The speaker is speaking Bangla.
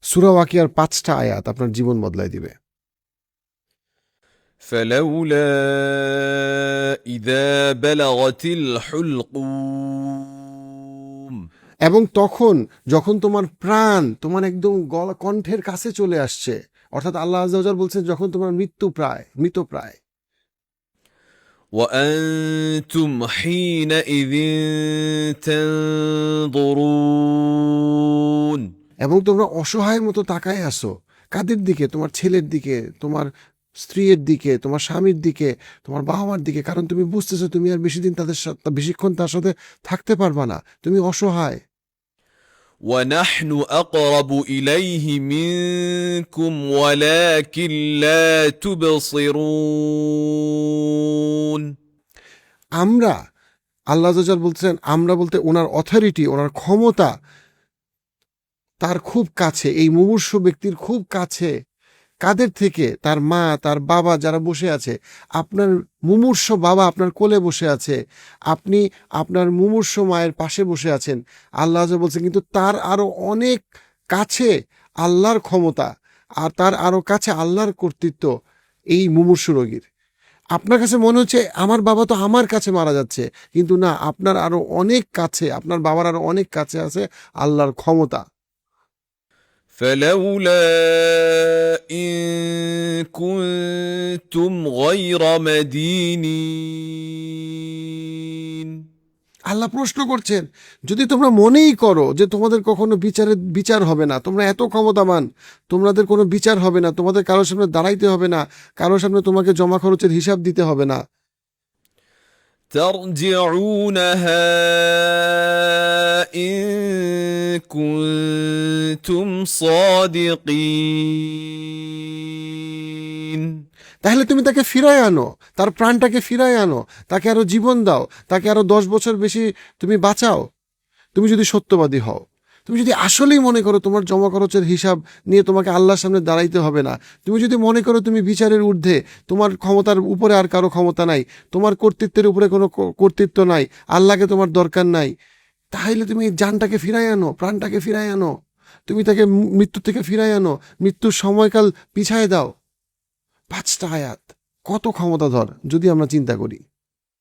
সূরা ওয়াকিয়ার 5টা আয়াত আপনার জীবন বদলায় দিবে। فلولا إذا بلغت الحلقوم এবং তখন যখন তোমার প্রাণ তোমার একদম গলা কণ্ঠের কাছে চলে আসছে, অর্থাৎ আল্লাহ আযজা ওয়া জাল বলছেন যখন তোমার মৃতপ্রায় وأنتم حينئذ تنظرون এবং তোমরা অসহায়ের মতো তাকায় আসো। কাদের দিকে? তোমার ছেলের দিকে, তোমার স্ত্রীর দিকে, তোমার স্বামীর দিকে, তোমার বাবা মার দিকে। কারণ তুমি বুঝতেছো তুমি আর বেশিক্ষণ তার সাথে থাকতে পারবা না, তুমি অসহায়। ونحن أقرب إليه منكم ولكن لا تبصرون আমরা, আল্লাহ আযজা ওয়া জাল বলছেন আমরা বলতে ওনার অথরিটি, ওনার ক্ষমতা তার খুব কাছে, এই মুমূর্ষু ব্যক্তির খুব কাছে। কাদের থেকে? তার মা, তার বাবা যারা বসে আছে। আপনার মুমূর্ষ বাবা আপনার কোলে বসে আছে, আপনি আপনার মুমূর্ষ মায়ের পাশে বসে আছেন। আল্লাহ আযজা বলছেন কিন্তু তার আরো অনেক কাছে আল্লাহর ক্ষমতা, আর তার আরো কাছে আল্লাহর কর্তৃত্ব এই মুমূর্ষু রোগীর। আপনার কাছে মনে হচ্ছে আমার বাবা তো আমার কাছে মারা যাচ্ছে, কিন্তু না, আপনার আরো অনেক কাছে, আপনার বাবার আরো অনেক কাছে আছে আল্লাহর ক্ষমতা। فلولا إن كنتم غير مدينين আল্লাহ প্রশ্ন করছেন, যদি তোমরা মনেই করো যে তোমাদের কখনো বিচার হবে না, তোমরা এত ক্ষমতাবান, তোমাদের কোনো বিচার হবে না, তোমাদের কারোর সামনে দাঁড়াইতে হবে না, কারোর সামনে তোমাকে জমা খরচের হিসাব দিতে হবে না, ترجعونها إن كنتم صادقين তাহলে তুমি তাকে ফিরায় আনো, তার প্রাণটাকে ফিরায় আনো, তাকে আরো জীবন দাও, তাকে আরো 10 বছর বেশি তুমি বাঁচাও। তুমি যদি সত্যবাদী হও, তুমি যদি আসলেই মনে করো তোমার জমা খরচের হিসাব নিয়ে তোমাকে আল্লাহর সামনে দাঁড়াইতে হবে না, তুমি যদি মনে করো তুমি বিচারের ঊর্ধ্বে, তোমার ক্ষমতার উপরে আর কারো ক্ষমতা নাই, তোমার কর্তৃত্বের উপরে কোনো কর্তৃত্ব নাই, আল্লাহকে তোমার দরকার নাই, তাহলে তুমি জানটাকে ফিরায় আনো, প্রাণটাকে ফিরায় আনো, তুমি তাকে মৃত্যু থেকে ফিরায় আনো, মৃত্যুর সময়কাল পিছায় দাও। 5টা আয়াত কত ক্ষমতাধর যদি আমরা চিন্তা করি।